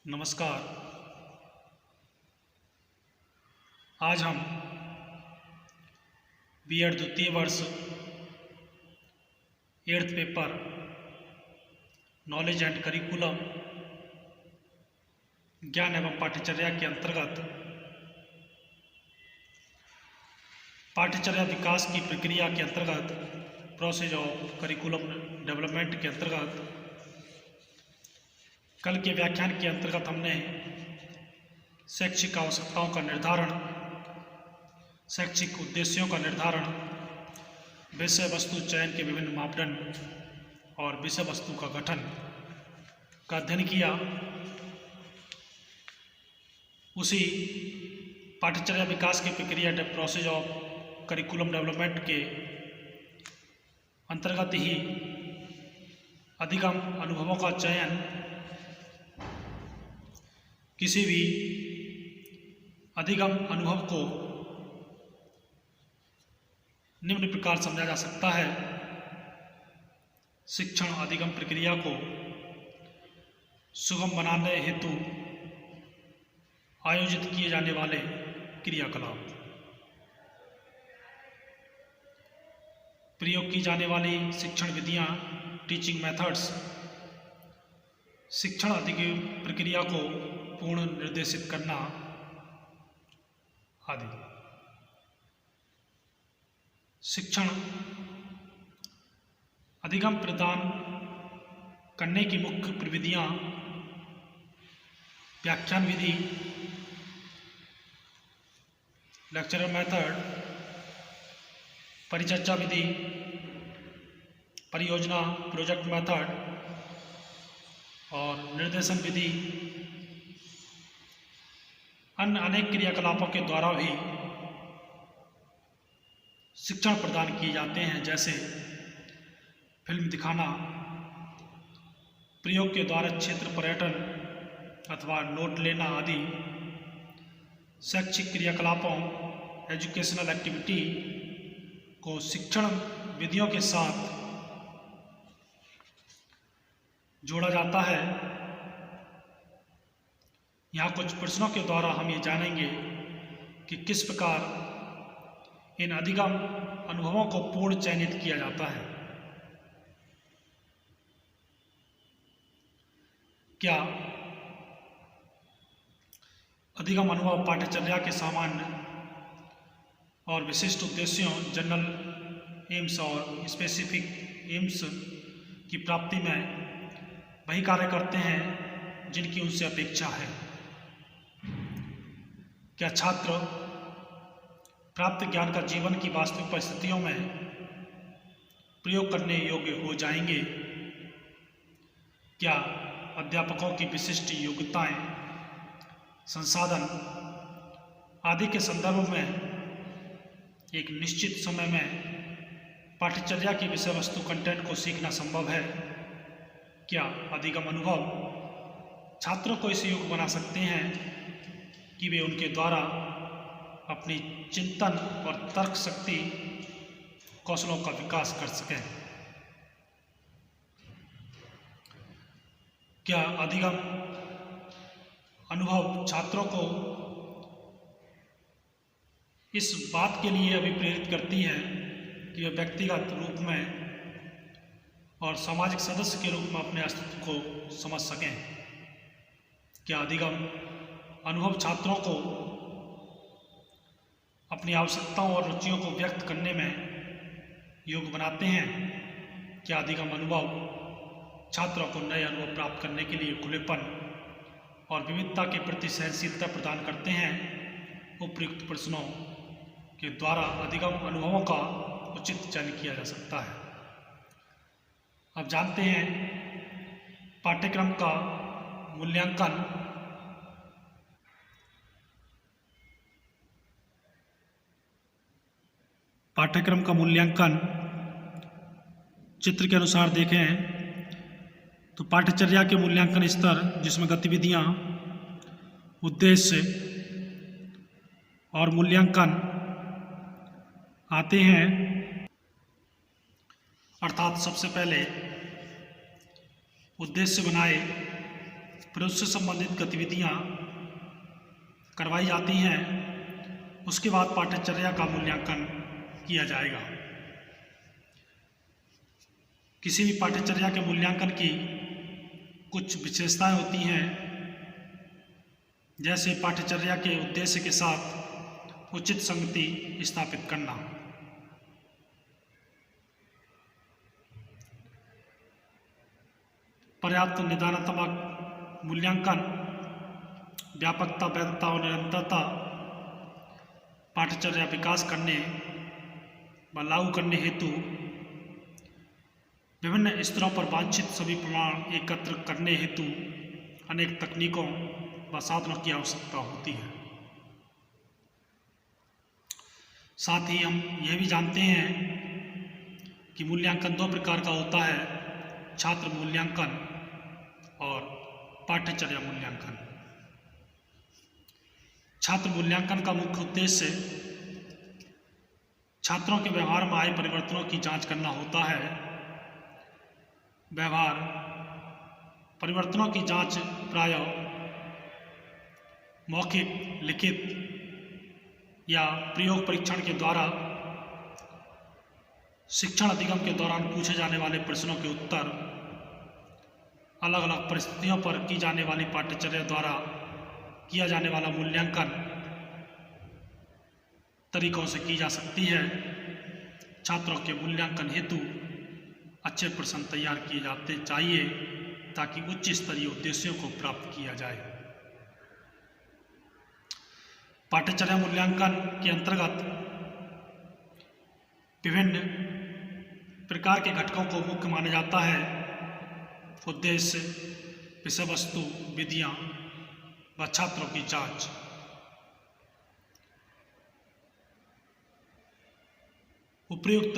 नमस्कार। आज हम बीएड द्वितीय वर्ष 8th paper knowledge and curriculum ज्ञान एवं पाठ्यचर्या के अंतर्गत पाठ्यचर्या विकास की प्रक्रिया के अंतर्गत प्रोसेस ऑफ करिकुलम डेवलपमेंट के अंतर्गत कल के व्याख्यान के अंतर्गत हमने शैक्षिक आवश्यकताओं का निर्धारण, शैक्षिक उद्देश्यों का निर्धारण, विषय वस्तु चयन के विभिन्न मापदंड और विषय वस्तु का गठन का अध्ययन किया। उसी पाठ्यचर्या विकास की प्रक्रिया प्रोसेस ऑफ करिकुलम डेवलपमेंट के अंतर्गत ही अधिगम अनुभवों का चयन किसी भी अधिगम अनुभव को निम्न प्रकार समझा जा सकता है। शिक्षण अधिगम प्रक्रिया को सुगम बनाने हेतु आयोजित किए जाने वाले क्रियाकलाप, प्रयोग की जाने वाली शिक्षण विधियां, टीचिंग मेथड्स, शिक्षण अधिगम प्रक्रिया को पूर्ण निर्देशित करना आदि। शिक्षण अधिगम प्रदान करने की मुख्य प्रविधियां व्याख्यान विधि, लेक्चरर मेथड, परिचर्चा विधि, परियोजना प्रोजेक्ट मेथड और निर्देशन विधि, अन्य अनेक क्रियाकलापों के द्वारा भी शिक्षण प्रदान किए जाते हैं, जैसे फिल्म दिखाना, प्रयोग के द्वारा क्षेत्र पर्यटन अथवा नोट लेना आदि। शैक्षिक क्रियाकलापों एजुकेशनल एक्टिविटी को शिक्षण विधियों के साथ जोड़ा जाता है। यहाँ कुछ प्रश्नों के द्वारा हम ये जानेंगे कि किस प्रकार इन अधिगम अनुभवों को पूर्ण चयनित किया जाता है। क्या अधिगम अनुभव पाठ्यचर्या के सामान्य और विशिष्ट उद्देश्यों, जनरल एम्स और स्पेसिफिक एम्स की प्राप्ति में वही कार्य करते हैं जिनकी उनसे अपेक्षा है? क्या छात्र प्राप्त ज्ञान का जीवन की वास्तविक परिस्थितियों में प्रयोग करने योग्य हो जाएंगे? क्या अध्यापकों की विशिष्ट योग्यताएं, संसाधन आदि के संदर्भ में एक निश्चित समय में पाठ्यचर्या की विषय वस्तु कंटेंट को सीखना संभव है? क्या अधिगम अनुभव छात्रों को इस योग्य बना सकते हैं कि वे उनके द्वारा अपनी चिंतन और तर्क शक्ति कौशलों का विकास कर सकें? क्या अधिगम अनुभव छात्रों को इस बात के लिए अभिप्रेरित करती है कि वे व्यक्तिगत रूप में और सामाजिक सदस्य के रूप में अपने अस्तित्व को समझ सकें? क्या अधिगम अनुभव छात्रों को अपनी आवश्यकताओं और रुचियों को व्यक्त करने में योग्य बनाते हैं? क्या अधिगम अनुभव छात्रों को नए अनुभव प्राप्त करने के लिए खुलेपन और विविधता के प्रति सहनशीलता प्रदान करते हैं? उपयुक्त प्रश्नों के द्वारा अधिगम अनुभवों का उचित चयन किया जा सकता है। अब जानते हैं पाठ्यक्रम का मूल्यांकन। पाठ्यक्रम का मूल्यांकन चित्र के अनुसार देखें तो पाठ्यचर्या के मूल्यांकन स्तर, जिसमें गतिविधियां, उद्देश्य और मूल्यांकन आते हैं। अर्थात सबसे पहले उद्देश्य बनाए फिर उससे संबंधित गतिविधियाँ करवाई जाती हैं। उसके बाद पाठ्यचर्या का मूल्यांकन किया जाएगा। किसी भी पाठ्यचर्या के मूल्यांकन की कुछ विशेषताएं होती हैं, जैसे पाठ्यचर्या के उद्देश्य के साथ उचित संगति स्थापित करना, पर्याप्त निदानात्मक मूल्यांकन, व्यापकता, वैधता और निरंतरता, पाठ्यचर्या विकास करने व लागू करने हेतु विभिन्न स्तरों पर वांछित सभी प्रमाण एकत्र करने हेतु अनेक तकनीकों व साधनों की आवश्यकता होती है। साथ ही हम यह भी जानते हैं कि मूल्यांकन दो प्रकार का होता है, छात्र मूल्यांकन और पाठ्यचर्या मूल्यांकन। छात्र मूल्यांकन का मुख्य उद्देश्य छात्रों के व्यवहार में आए परिवर्तनों की जांच करना होता है। व्यवहार परिवर्तनों की जांच प्रायः मौखिक, लिखित या प्रयोग परीक्षण के द्वारा, शिक्षण अधिगम के दौरान पूछे जाने वाले प्रश्नों के उत्तर, अलग अलग परिस्थितियों पर की जाने वाली पाठ्यचर्या द्वारा किया जाने वाला मूल्यांकन तरीकों से की जा सकती है। छात्रों के मूल्यांकन हेतु अच्छे प्रश्न तैयार किए जाते चाहिए ताकि उच्च स्तरीय उद्देश्यों को प्राप्त किया जाए। पाठ्यचर्या मूल्यांकन के अंतर्गत विभिन्न प्रकार के घटकों को मुख्य माना जाता है। उद्देश्य, विषय वस्तु, विधियां व छात्रों की जांच। उपयुक्त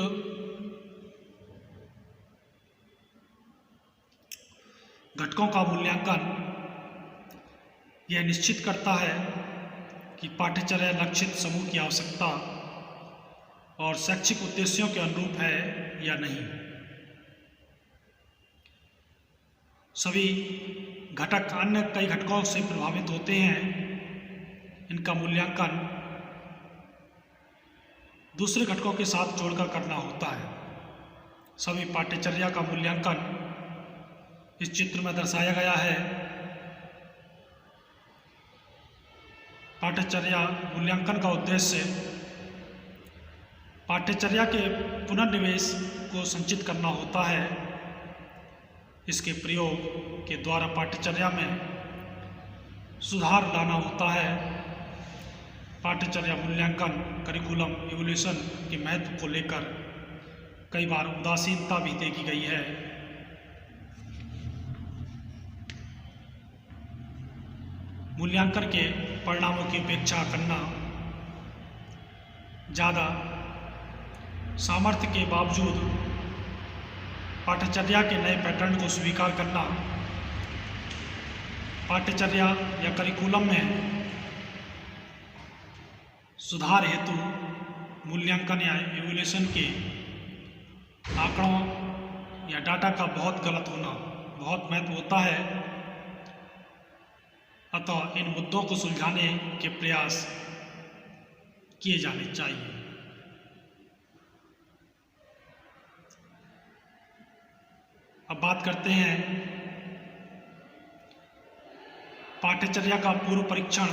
घटकों का मूल्यांकन यह निश्चित करता है कि पाठ्यचर्या लक्षित समूह की आवश्यकता और शैक्षिक उद्देश्यों के अनुरूप है या नहीं। सभी घटक अन्य कई घटकों से प्रभावित होते हैं। इनका मूल्यांकन दूसरे घटकों के साथ जोड़कर करना होता है। सभी पाठ्यचर्या का मूल्यांकन इस चित्र में दर्शाया गया है। पाठ्यचर्या मूल्यांकन का उद्देश्य पाठ्यचर्या के पुनर्निवेश को संचित करना होता है। इसके प्रयोग के द्वारा पाठ्यचर्या में सुधार लाना होता है। पाठ्यचर्या मूल्यांकन करिकुलम इवोल्यूशन के महत्व को लेकर कई बार उदासीनता भी देखी गई है। मूल्यांकन के परिणामों की उपेक्षा करना, ज़्यादा सामर्थ्य के बावजूद पाठ्यचर्या के नए पैटर्न को स्वीकार करना, पाठ्यचर्या या करिकुलम में सुधार हेतु मूल्यांकन या इवोल्यूशन के आंकड़ों या डाटा का बहुत गलत होना बहुत महत्व होता है। अतः इन मुद्दों को सुलझाने के प्रयास किए जाने चाहिए। अब बात करते हैं पाठ्यचर्या का पूर्व परीक्षण।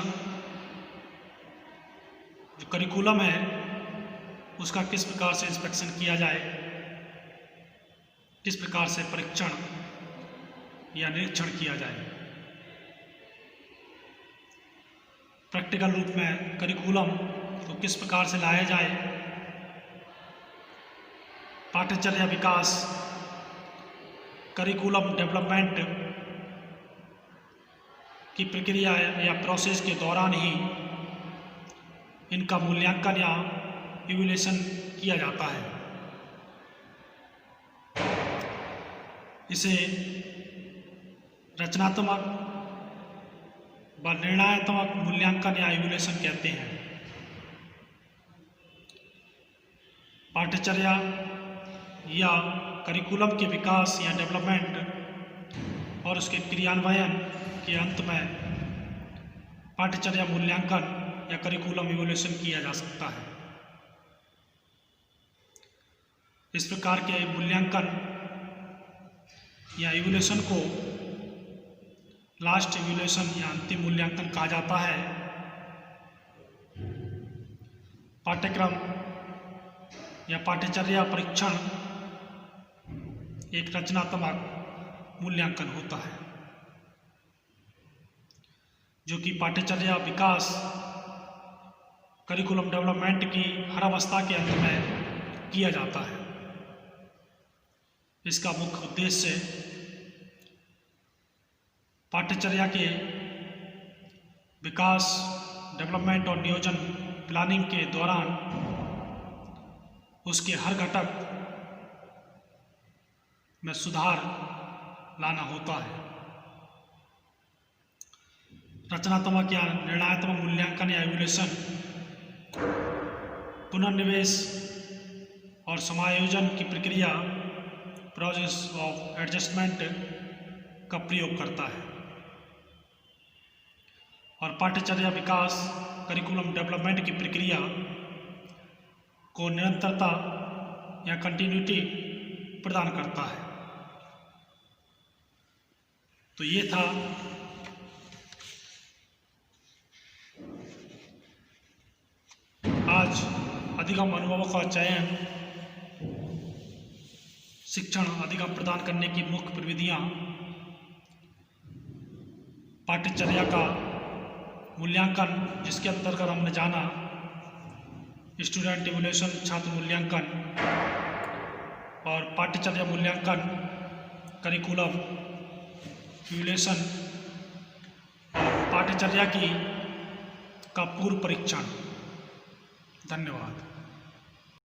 जो करिकुलम है उसका किस प्रकार से इंस्पेक्शन किया जाए, किस प्रकार से परीक्षण या निरीक्षण किया जाए। प्रैक्टिकल रूप में करिकुलम को किस प्रकार से लाया जाए, पाठ्यचर्या विकास, करिकुलम डेवलपमेंट की प्रक्रिया या प्रोसेस के दौरान ही इनका मूल्यांकन या इवैल्यूएशन किया जाता है। इसे रचनात्मक व निर्णयात्मक मूल्यांकन या इवैल्यूएशन कहते हैं। पाठ्यचर्या या करिकुलम के विकास या डेवलपमेंट और उसके क्रियान्वयन के अंत में पाठ्यचर्या मूल्यांकन या करिकुलम इवोल्यूशन किया जा सकता है। इस प्रकार के मूल्यांकन या इवोल्यूशन को लास्ट इवोल्यूशन या अंतिम मूल्यांकन कहा जाता है। पाठ्यक्रम या पाठ्यचर्या परीक्षण एक रचनात्मक मूल्यांकन होता है जो कि पाठ्यचर्या विकास करिकुलम डेवलपमेंट की हर अवस्था के अंत में किया जाता है। इसका मुख्य उद्देश्य पाठ्यचर्या के विकास, डेवलपमेंट और नियोजन प्लानिंग के दौरान उसके हर घटक में सुधार लाना होता है। रचनात्मक या निर्णयात्मक मूल्यांकन या इवोल्यूशन पुनर्निवेश और समायोजन की प्रक्रिया प्रोसेस ऑफ एडजस्टमेंट का प्रयोग करता है और पाठ्यचर्या विकास करिकुलम डेवलपमेंट की प्रक्रिया को निरंतरता या कंटिन्यूटी प्रदान करता है। तो ये था आज अधिगम अनुभवों का चयन, शिक्षण अधिगम प्रदान करने की मुख्य प्रविधियाँ, पाठ्यचर्या का मूल्यांकन जिसके अंतर्गत हमने जाना स्टूडेंट इवोल्यूशन छात्र मूल्यांकन और पाठ्यचर्या मूल्यांकन करिकुलम इवोल्यूशन और पाठ्यचर्या का पूर्व परीक्षण। धन्यवाद।